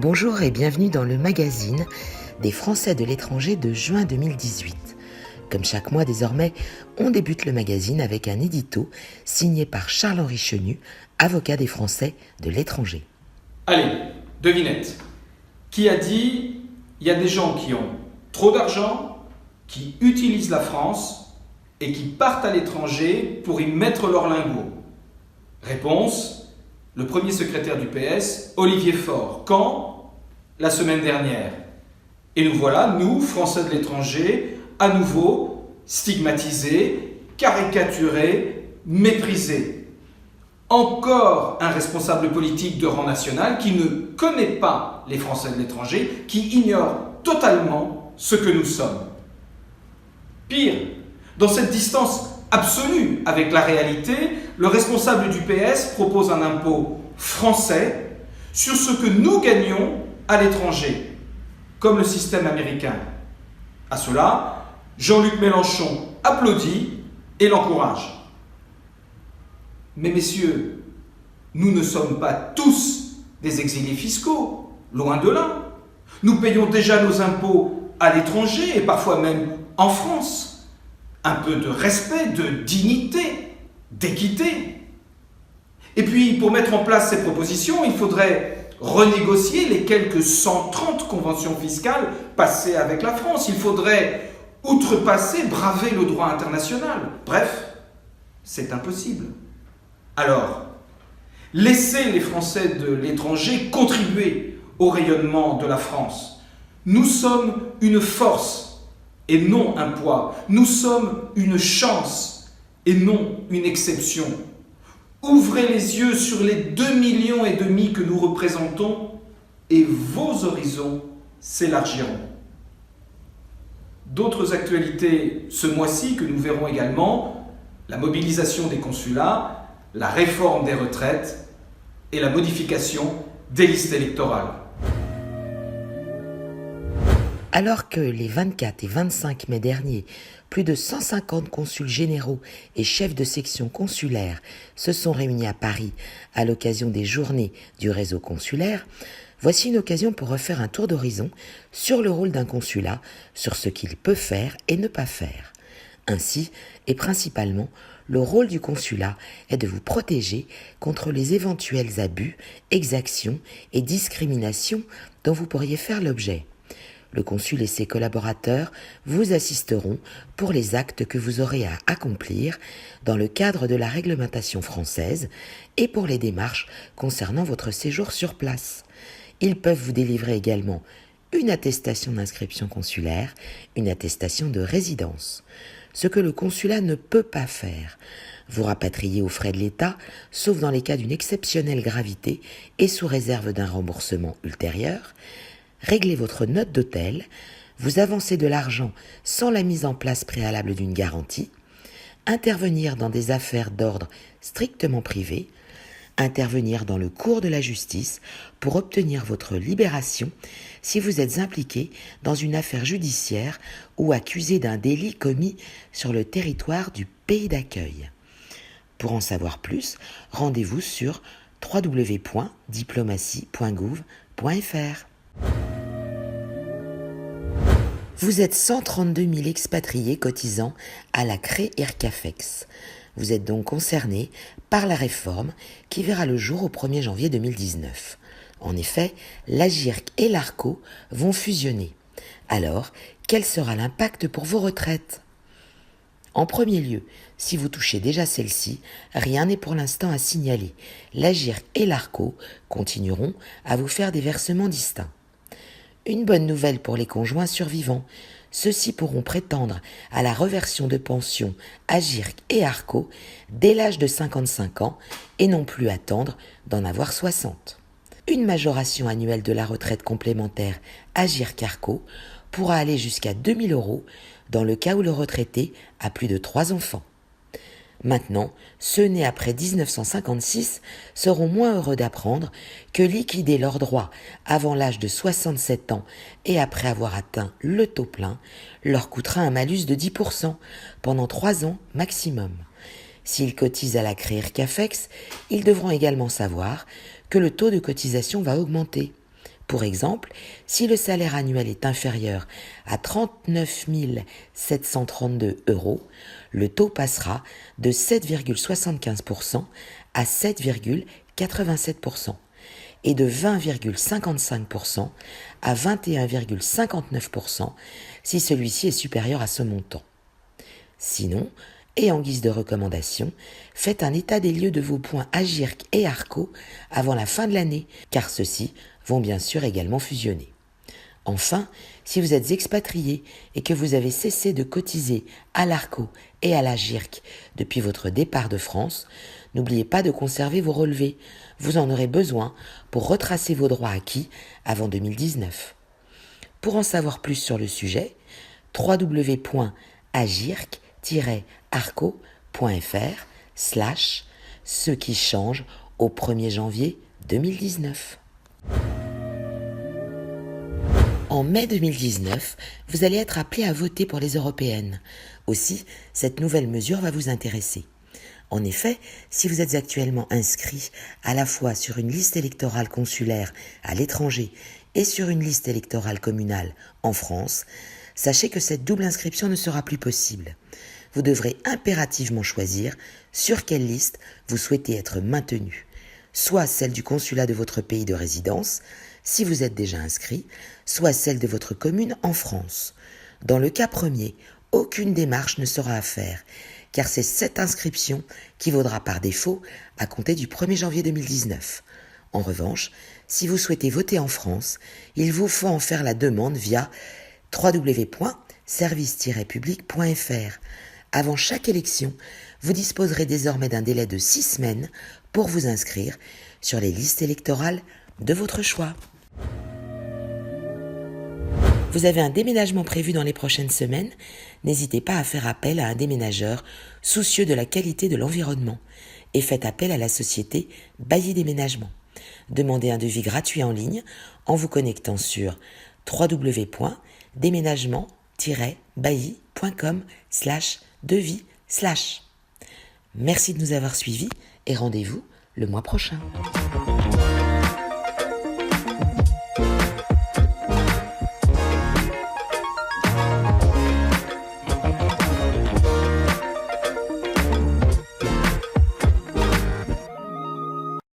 Bonjour et bienvenue dans le magazine des Français de l'étranger de juin 2018. Comme chaque mois désormais, on débute le magazine avec un édito signé par Charles-Henri Chenu, avocat des Français de l'étranger. Allez, devinette. Qui a dit il y a des gens qui ont trop d'argent, qui utilisent la France et qui partent à l'étranger pour y mettre leurs lingots? Réponse, le premier secrétaire du PS, Olivier Faure. Quand? La semaine dernière. Et nous voilà, nous, Français de l'étranger, à nouveau stigmatisés, caricaturés, méprisés. Encore un responsable politique de rang national qui ne connaît pas les Français de l'étranger, qui ignore totalement ce que nous sommes. Pire, dans cette distance absolue avec la réalité, le responsable du PS propose un impôt français sur ce que nous gagnons à l'étranger, comme le système américain. À cela, Jean-Luc Mélenchon applaudit et l'encourage. Mais messieurs, nous ne sommes pas tous des exilés fiscaux, loin de là. Nous payons déjà nos impôts à l'étranger et parfois même en France. Un peu de respect, de dignité, d'équité. Et puis, pour mettre en place ces propositions, il faudrait renégocier les quelques 130 conventions fiscales passées avec la France. Il faudrait outrepasser, braver le droit international. Bref, c'est impossible. Alors, laissez les Français de l'étranger contribuer au rayonnement de la France. Nous sommes une force et non un poids. Nous sommes une chance et non une exception. Ouvrez les yeux sur les 2,5 millions que nous représentons et vos horizons s'élargiront. D'autres actualités ce mois-ci que nous verrons également, la mobilisation des consulats, la réforme des retraites et la modification des listes électorales. Alors que les 24 et 25 mai derniers, plus de 150 consuls généraux et chefs de section consulaire se sont réunis à Paris à l'occasion des journées du réseau consulaire, voici une occasion pour refaire un tour d'horizon sur le rôle d'un consulat, sur ce qu'il peut faire et ne pas faire. Ainsi, et principalement, le rôle du consulat est de vous protéger contre les éventuels abus, exactions et discriminations dont vous pourriez faire l'objet. Le consul et ses collaborateurs vous assisteront pour les actes que vous aurez à accomplir dans le cadre de la réglementation française et pour les démarches concernant votre séjour sur place. Ils peuvent vous délivrer également une attestation d'inscription consulaire, une attestation de résidence. Ce que le consulat ne peut pas faire, vous rapatrier aux frais de l'État, sauf dans les cas d'une exceptionnelle gravité et sous réserve d'un remboursement ultérieur, régler votre note d'hôtel, vous avancer de l'argent sans la mise en place préalable d'une garantie, intervenir dans des affaires d'ordre strictement privé, intervenir dans le cours de la justice pour obtenir votre libération si vous êtes impliqué dans une affaire judiciaire ou accusé d'un délit commis sur le territoire du pays d'accueil. Pour en savoir plus, rendez-vous sur www.diplomatie.gouv.fr. Vous êtes 132 000 expatriés cotisant à la CRE-IRCAFEX. Vous êtes donc concernés par la réforme qui verra le jour au 1er janvier 2019. En effet, l'AGIRC et l'ARCO vont fusionner. Alors, quel sera l'impact pour vos retraites ? En premier lieu, si vous touchez déjà celle-ci, rien n'est pour l'instant à signaler. L'AGIRC et l'ARCO continueront à vous faire des versements distincts. Une bonne nouvelle pour les conjoints survivants. Ceux-ci pourront prétendre à la reversion de pension AGIRC et ARCO dès l'âge de 55 ans et non plus attendre d'en avoir 60. Une majoration annuelle de la retraite complémentaire AGIRC-ARCO pourra aller jusqu'à 2 000 € dans le cas où le retraité a plus de 3 enfants. Maintenant, ceux nés après 1956 seront moins heureux d'apprendre que liquider leurs droits avant l'âge de 67 ans et après avoir atteint le taux plein leur coûtera un malus de 10% pendant 3 ans maximum. S'ils cotisent à la CRE-IRCAFEX, ils devront également savoir que le taux de cotisation va augmenter. Pour exemple, si le salaire annuel est inférieur à 39 732 €, le taux passera de 7,75% à 7,87% et de 20,55% à 21,59% si celui-ci est supérieur à ce montant. Sinon, et en guise de recommandation, faites un état des lieux de vos points Agirc et Arco avant la fin de l'année, car ceux-ci vont bien sûr également fusionner. Enfin, si vous êtes expatrié et que vous avez cessé de cotiser à l'Arco et à l'Agirc depuis votre départ de France, n'oubliez pas de conserver vos relevés. Vous en aurez besoin pour retracer vos droits acquis avant 2019. Pour en savoir plus sur le sujet, www.agirc-arco.fr/ce qui change au 1er janvier 2019. En mai 2019, vous allez être appelé à voter pour les européennes. Aussi, cette nouvelle mesure va vous intéresser. En effet, si vous êtes actuellement inscrit à la fois sur une liste électorale consulaire à l'étranger et sur une liste électorale communale en France, sachez que cette double inscription ne sera plus possible. Vous devrez impérativement choisir sur quelle liste vous souhaitez être maintenu, soit celle du consulat de votre pays de résidence, si vous êtes déjà inscrit, soit celle de votre commune en France. Dans le cas premier, aucune démarche ne sera à faire, car c'est cette inscription qui vaudra par défaut à compter du 1er janvier 2019. En revanche, si vous souhaitez voter en France, il vous faut en faire la demande via www.service-public.fr. Avant chaque élection, vous disposerez désormais d'un délai de 6 semaines pour vous inscrire sur les listes électorales de votre choix. Vous avez un déménagement prévu dans les prochaines semaines? N'hésitez pas à faire appel à un déménageur soucieux de la qualité de l'environnement et faites appel à la société Bailly Déménagement. Demandez un devis gratuit en ligne en vous connectant sur www.déménagement-bailly.com/devis/. Merci de nous avoir suivis et rendez-vous le mois prochain.